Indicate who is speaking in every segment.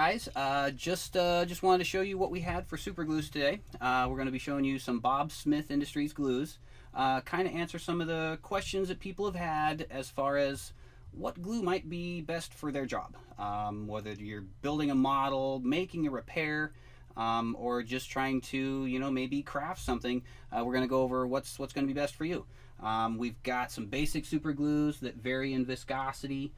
Speaker 1: guys, just wanted to show you what we had for super glues today. We're going to be showing you some Bob Smith Industries glues, kind of answer some of the questions that people have had as far as what glue might be best for their job, whether you're building a model, making a repair, or just trying to, maybe craft something. We're going to go over what's going to be best for you. We've got some basic super glues that vary in viscosity.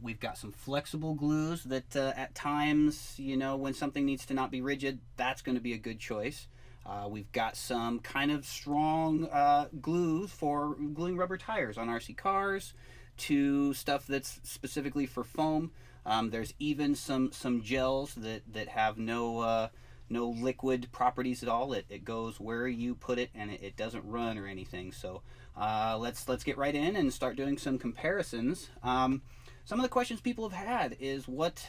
Speaker 1: We've got some flexible glues that at times, when something needs to not be rigid, that's going to be a good choice. We've got some kind of strong glues for gluing rubber tires on RC cars, to stuff that's specifically for foam. There's even some gels that have no liquid properties at all. It goes where you put it, and it doesn't run or anything. So let's get right in and start doing some comparisons. Some of the questions people have had is what's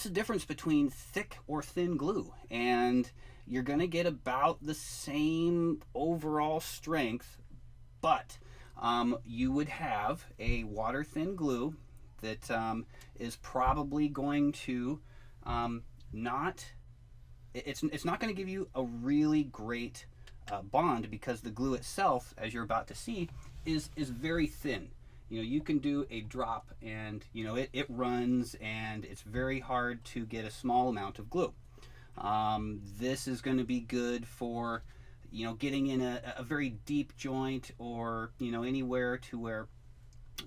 Speaker 1: the difference between thick or thin glue? And you're going to get about the same overall strength, but you would have a water thin glue that is probably going to it's not going to give you a really great bond, because the glue itself, as you're about to see, is very thin. You can do a drop and it runs, and it's very hard to get a small amount of glue. This is going to be good for getting in a very deep joint, or anywhere to where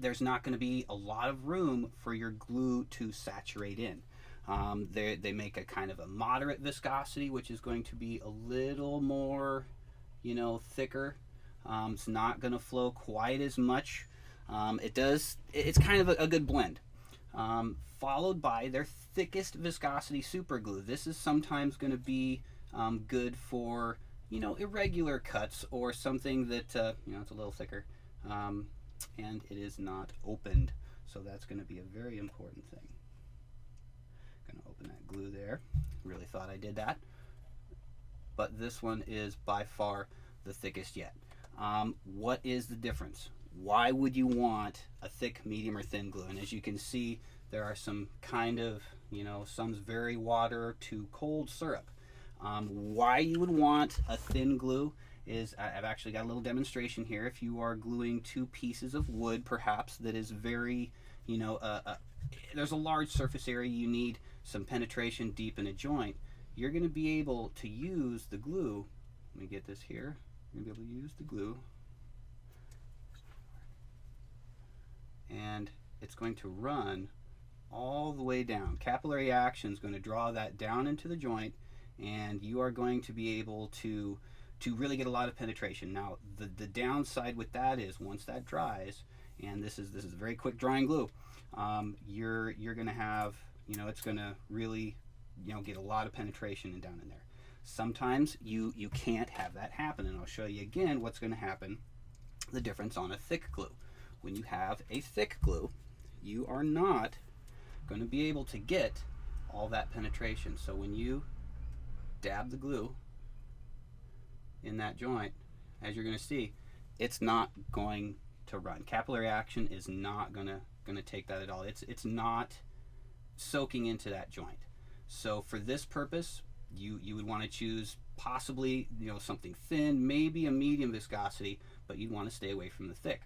Speaker 1: there's not going to be a lot of room for your glue to saturate in. They make a kind of a moderate viscosity, which is going to be a little more thicker. It's not going to flow quite as much. It's kind of a good blend. Followed by their thickest viscosity super glue. This is sometimes going to be good for irregular cuts, or something that it's a little thicker, and it is not opened. So that's going to be a very important thing. Going to open that glue there. Really thought I did that. But this one is by far the thickest yet. What is the difference? Why would you want a thick, medium, or thin glue? And as you can see, there are some kind of, some's very water to cold syrup. Why you would want a thin glue is, I've actually got a little demonstration here. If you are gluing two pieces of wood, perhaps, that is very, there's a large surface area, you need some penetration deep in a joint, you're going to be able to use the glue. Let me get this here. You're going to be able to use the glue, and it's going to run all the way down. Capillary action is going to draw that down into the joint, and you are going to be able to really get a lot of penetration. Now, the downside with that is, once that dries, and this is a very quick drying glue, you're going to have, it's going to really, get a lot of penetration down in there. Sometimes you can't have that happen, and I'll show you again what's going to happen, the difference on a thick glue. When you have a thick glue, you are not going to be able to get all that penetration. So when you dab the glue in that joint, as you're going to see, it's not going to run. Capillary action is not going to take that at all. It's not soaking into that joint. So for this purpose, you would want to choose possibly something thin, maybe a medium viscosity, but you'd want to stay away from the thick.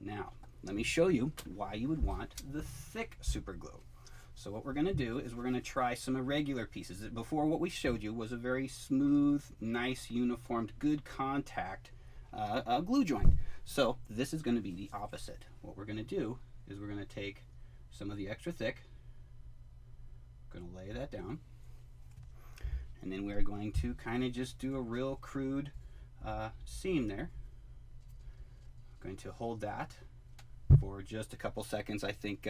Speaker 1: Now, let me show you why you would want the thick super glue. So what we're going to do is we're going to try some irregular pieces. Before, what we showed you was a very smooth, nice, uniformed, good contact glue joint. So this is going to be the opposite. What we're going to do is we're going to take some of the extra thick, going to lay that down, and then we're going to kind of just do a real crude seam there. Going to hold that for just a couple seconds. I think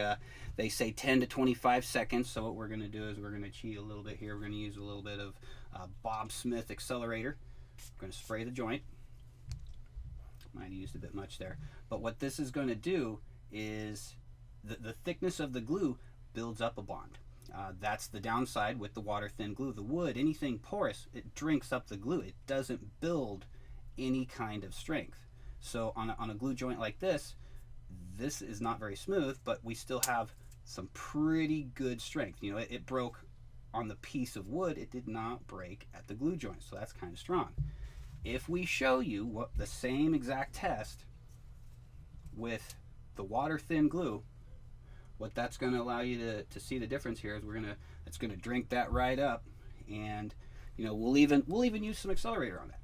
Speaker 1: they say 10 to 25 seconds. So what we're going to do is we're going to cheat a little bit here. We're going to use a little bit of Bob Smith accelerator. We're going to spray the joint. Might have used a bit much there. But what this is going to do is the thickness of the glue builds up a bond. That's the downside with the water thin glue. The wood, anything porous, it drinks up the glue. It doesn't build any kind of strength. So on a glue joint like this is not very smooth, but we still have some pretty good strength. It broke on the piece of wood, it did not break at the glue joint, so that's kind of strong. If we show you what the same exact test with the water thin glue, what that's going to allow you to see the difference here is it's going to drink that right up, and you know, we'll even use some accelerator on that.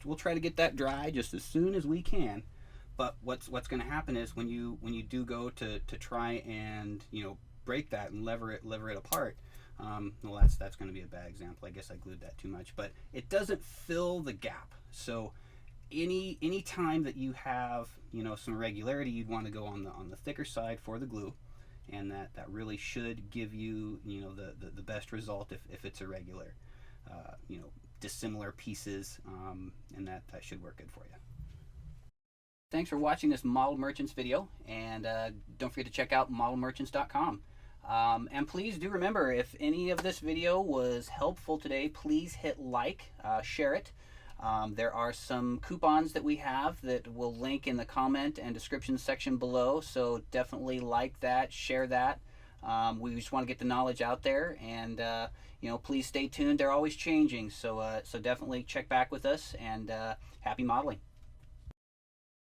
Speaker 1: We'll try to get that dry just as soon as we can. But what's going to happen is when you do go to try and, you know, break that and lever it apart, well, that's going to be a bad example. I guess I glued that too much, but it doesn't fill the gap. So any time that you have, you know, some irregularity, you'd want to go on the thicker side for the glue, and that really should give you, you know, the best result if it's irregular, you know, dissimilar pieces, and that should work good for you. Thanks for watching this Model Merchants video, and don't forget to check out modelmerchants.com. And please do remember, if any of this video was helpful today, please hit like, share it. There are some coupons that we have that we'll link in the comment and description section below, so definitely like that, share that. We just want to get the knowledge out there, and you know, please stay tuned. They're always changing, so so definitely check back with us, and happy modeling.